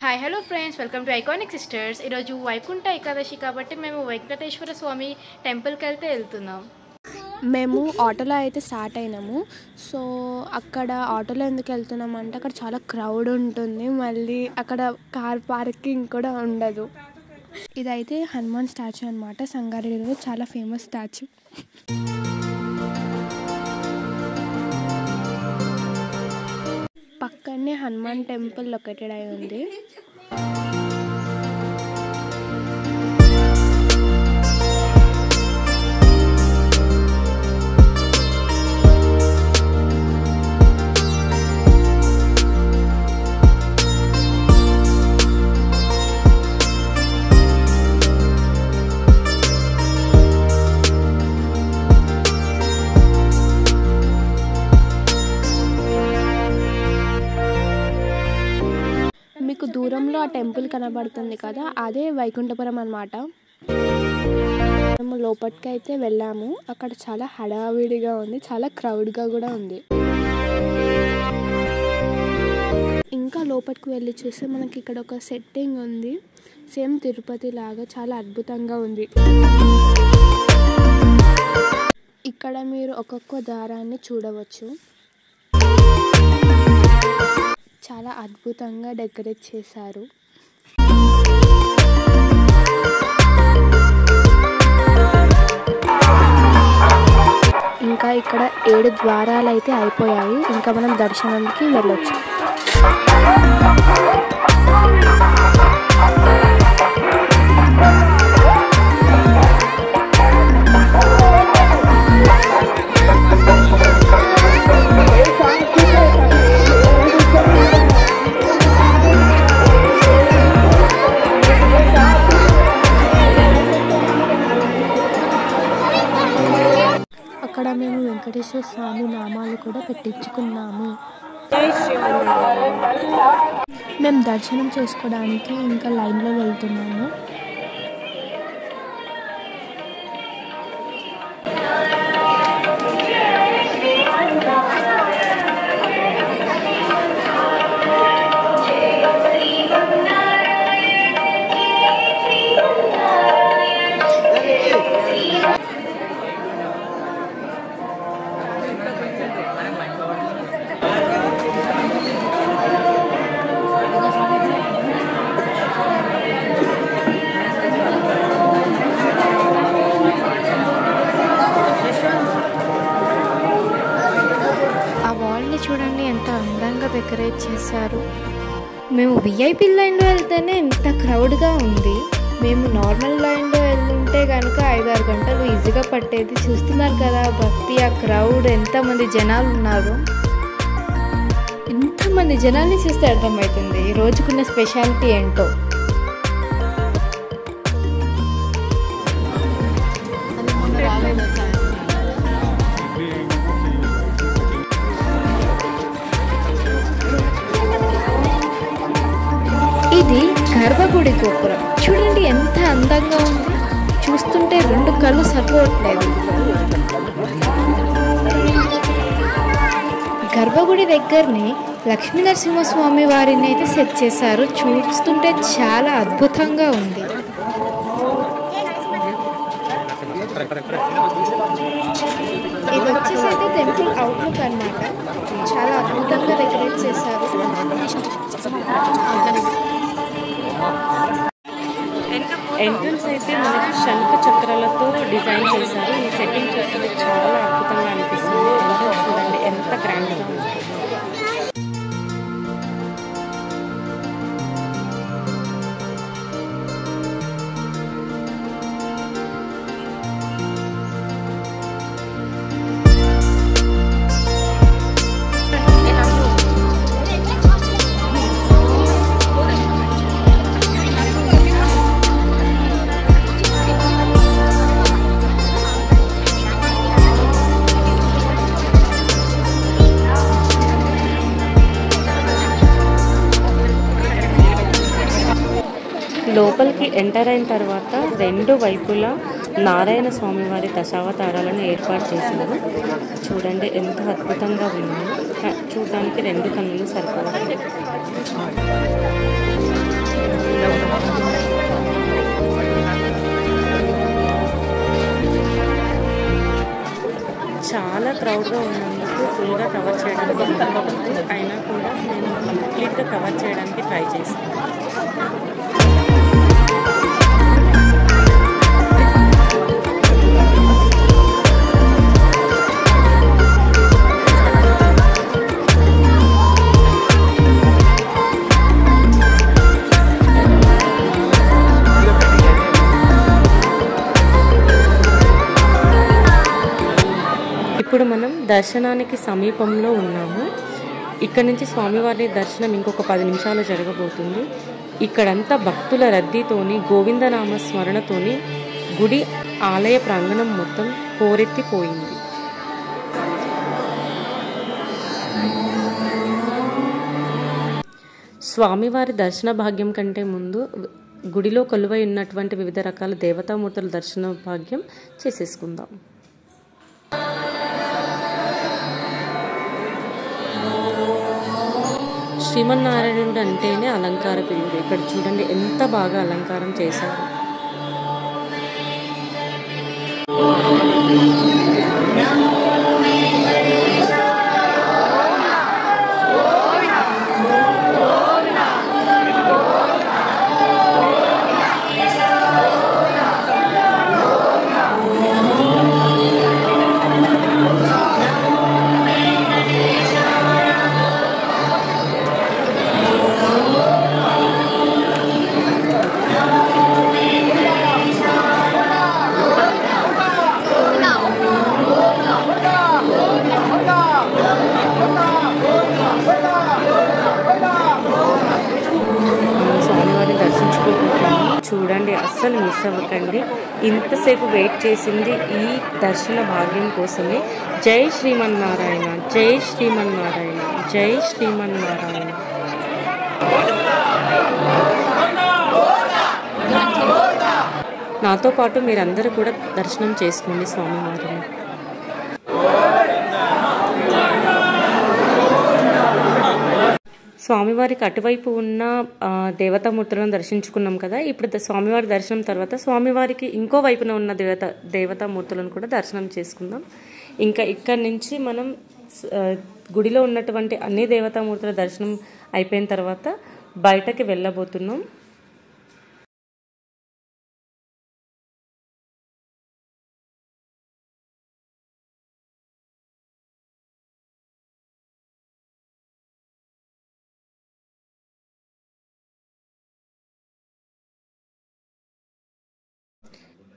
Hi hello friends, welcome to iconic sisters. ఈరోజు వైకుంఠ ఏకాదశి కాబట్టి మేము వెంకటేశ్వర స్వామి టెంపుల్కి వెళ్తున్నాం. మేము ఆటోలో అయితే స్టార్ట్ అయినాము. సో అక్కడ ఆటోలో ఎందుకు వెళ్తున్నాం అంటే అక్కడ చాలా క్రౌడ్ ఉంటుంది, మళ్ళీ అక్కడ కార్ పార్కింగ్ కూడా ఉండదు. ఇదైతే హనుమాన్ స్టాచ్యూ అనమాట. సంగారెడ్డిలో చాలా ఫేమస్ స్టాచ్యూ. పక్కనే హనుమాన్ టెంపుల్ లొకేటెడ్ అయి ఉంది. మీకు దూరంలో ఆ టెంపుల్ కనబడుతుంది కదా, అదే వైకుంఠపురం అన్నమాట. మేము లోపలికి అయితే వెళ్ళాము. అక్కడ చాలా హడావిడిగా ఉంది, చాలా క్రౌడ్గా కూడా ఉంది. ఇంకా లోపలికి వెళ్ళి చూస్తే మనకి ఇక్కడ ఒక సెట్టింగ్ ఉంది, సేమ్ తిరుపతి లాగా, చాలా అద్భుతంగా ఉంది. ఇక్కడ మీరు ఒక్కొక్క దారాన్ని చూడవచ్చు. చాలా అద్భుతంగా డెకరేట్ చేశారు. ఇంకా ఇక్కడ 7 ద్వారాలు అయితే అయిపోయాయి. ఇంకా మనం దర్శనానికి వెళ్ళొచ్చు. అక్కడ మేము వెంకటేశ్వర స్వామి నామాలు కూడా పెట్టించుకున్నాము. మేము దర్శనం చేసుకోవడానికి ఇంకా లైన్లో వెళ్తున్నాము. చూడండి ఎంత అందంగా డెకరేట్ చేశారు. మేము విఐపి లైన్లో వెళ్తేనే ఎంత క్రౌడ్గా ఉంది. మేము నార్మల్ లైన్లో వెళ్తుంటే కనుక 5-6 గంటలు ఈజీగా పట్టేది. చూస్తున్నారు కదా భక్తి, ఆ క్రౌడ్, ఎంతమంది జనాలు ఉన్నారు. ఇంతమంది జనాల్ని చూస్తే అర్థమవుతుంది ఈ రోజుకున్న స్పెషాలిటీ ఏంటో. ఇది గర్భగుడి గోపురం. చూడండి ఎంత అందంగా ఉంది. చూస్తుంటే 2 కళ్ళు సరిపోవట్లేదు. గర్భగుడి దగ్గరనే లక్ష్మీ నరసింహస్వామి వారిని అయితే సెట్ చేశారు. చూస్తుంటే చాలా అద్భుతంగా ఉంది. ఇది వచ్చేసి అయితే టెంపుల్ అవుట్లుక్ అన్నమాట. చాలా అద్భుతంగా డెకరేట్ చేశారు. ఎంట్రన్స్ అయితే మనకి శంఖ చక్రాలతో డిజైన్ చేశారు. ఈ సెట్టింగ్ చూస్తే చాలా అద్భుతంగా అనిపిస్తుంది. ఎంట్రన్స్ చూడండి ఎంత గ్రాండ్గా ఉంది. లోపలికి ఎంటర్ అయిన తర్వాత 2 వైపులా నారాయణ స్వామి వారి దశావతారాలను ఏర్పాటు చేశారు. చూడండి ఎంత అద్భుతంగా ఉంది. చూడడానికి 2 కన్నులు సరిపోతాయి. క్రౌడ్గా ఉన్నందుకు ఫుల్గా కవర్ చేయడానికి ఉండకపోతే అయినా కూడా నేను కంప్లీట్గా కవర్ చేయడానికి ట్రై చేస్తాను. ఇప్పుడు మనం దర్శనానికి సమీపంలో ఉన్నాము. ఇక్కడ నుంచి స్వామివారి దర్శనం ఇంకొక 10 నిమిషాలు జరగబోతుంది. ఇక్కడంతా భక్తుల రద్దీతోని గోవిందనామ స్మరణతోని గుడి ఆలయ ప్రాంగణం మొత్తం పోరెత్తిపోయింది. స్వామివారి దర్శన భాగ్యం కంటే ముందు గుడిలో కొలువై ఉన్నటువంటి వివిధ రకాల దేవతామూర్తుల దర్శన భాగ్యం చేసేసుకుందాం. శ్రీమన్నారాయణుడు అంటేనే అలంకార ప్రియుడు. ఇక్కడ చూడండి ఎంత బాగా అలంకారం చేశారు. చూడండి, అస్సలు మిస్ అవ్వకండి. ఇంతసేపు వెయిట్ చేసింది ఈ దర్శన భాగ్యం కోసమే. జై శ్రీమన్నారాయణ, జై శ్రీమన్నారాయణ, జై శ్రీమన్నారాయణ. నాతో పాటు మీరందరూ కూడా దర్శనం చేసుకోండి స్వామివారిని. స్వామివారికి అటువైపు ఉన్న దేవతామూర్తులను దర్శించుకున్నాం కదా. ఇప్పుడు స్వామివారి దర్శనం తర్వాత స్వామివారికి ఇంకో వైపున ఉన్న దేవతామూర్తులను కూడా దర్శనం చేసుకుందాం. ఇంకా ఇక్కడి నుంచి మనం గుడిలో ఉన్నటువంటి అన్ని దేవతామూర్తుల దర్శనం అయిపోయిన తర్వాత బయటకి వెళ్ళబోతున్నాం.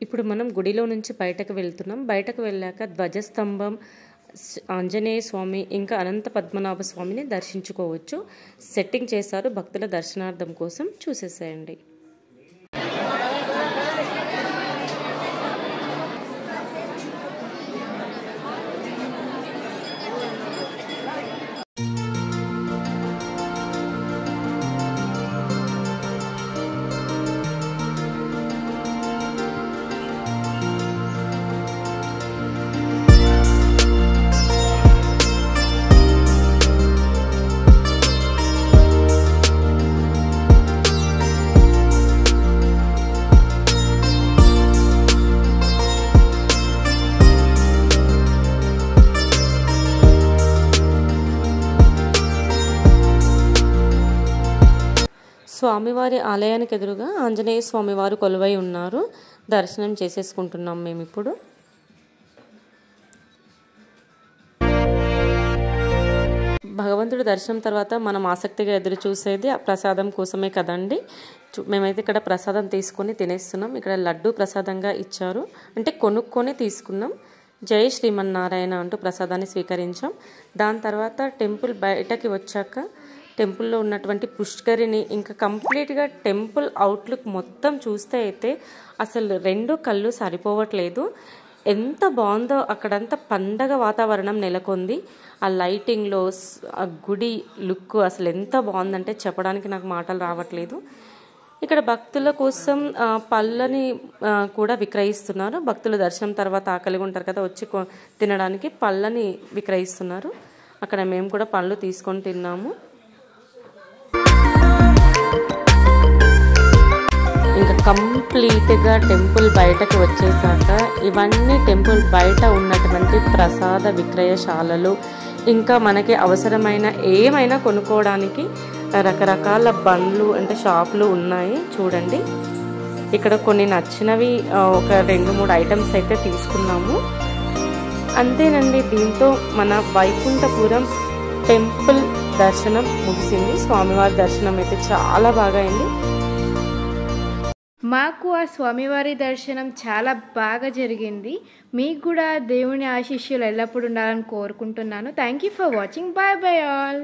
ఇప్పుడు మనం గుడిలో నుంచి బయటకు వెళ్తున్నాం. బయటకు వెళ్ళాక ధ్వజస్తంభం, ఆంజనేయ స్వామి ఇంకా అనంత పద్మనాభ స్వామిని దర్శించుకోవచ్చు. సెట్టింగ్ చేశారు భక్తుల దర్శనార్థం కోసం, చూసేసేయండి. స్వామివారి ఆలయానికి ఎదురుగా ఆంజనేయ స్వామివారు కొలువై ఉన్నారు. దర్శనం చేసేసుకుంటున్నాం మేము ఇప్పుడు. భగవంతుడి దర్శనం తర్వాత మనం ఆసక్తిగా ఎదురు చూసేది ఆ ప్రసాదం కోసమే కదండి. మేమైతే ఇక్కడ ప్రసాదం తీసుకొని తినేస్తున్నాం. ఇక్కడ లడ్డు ప్రసాదంగా ఇచ్చారు, అంటే కొనుక్కొని తీసుకున్నాం. జై శ్రీమన్నారాయణ అంటూ ప్రసాదాన్ని స్వీకరించాం. దాని తర్వాత టెంపుల్ బయటకి వచ్చాక టెంపుల్లో ఉన్నటువంటి పుష్కరిని ఇంకా కంప్లీట్గా టెంపుల్ అవుట్లుక్ మొత్తం చూస్తే అయితే అసలు 2 కళ్ళు సరిపోవట్లేదు. ఎంత బాగుందో అక్కడంతా పండగ వాతావరణం నెలకొంది. ఆ లైటింగ్లో ఆ గుడి లుక్ అసలు ఎంత బాగుందంటే చెప్పడానికి నాకు మాటలు రావట్లేదు. ఇక్కడ భక్తుల కోసం పళ్ళని కూడా విక్రయిస్తున్నారు. భక్తులు దర్శనం తర్వాత ఆకలిగా ఉంటారు కదా, వచ్చి తినడానికి పళ్ళని విక్రయిస్తున్నారు. అక్కడ మేము కూడా పళ్ళు తీసుకొని తిన్నాము. ఇంకా కంప్లీట్గా టెంపుల్ బయటకు వచ్చేసాక ఇవన్నీ టెంపుల్ బయట ఉన్నటువంటి ప్రసాద విక్రయశాలలు, ఇంకా మనకి అవసరమైన ఏమైనా కొనుక్కోవడానికి రకరకాల బండ్లు అంటే షాపులు ఉన్నాయి చూడండి. ఇక్కడ కొన్ని నచ్చినవి ఒక 2-3 ఐటమ్స్ అయితే తీసుకున్నాము. అంతేనండి, దీంతో మన వైకుంఠపురం టెంపుల్ దర్శనం ముగిసింది. స్వామివారి దర్శనం అయితే చాలా బాగా అయింది. మాకు ఆ స్వామివారి దర్శనం చాలా బాగా జరిగింది. మీకు కూడా దేవుని ఆశీస్సులు ఎల్లప్పుడూ ఉండాలని కోరుకుంటున్నాను. Thank you for watching. Bye bye all.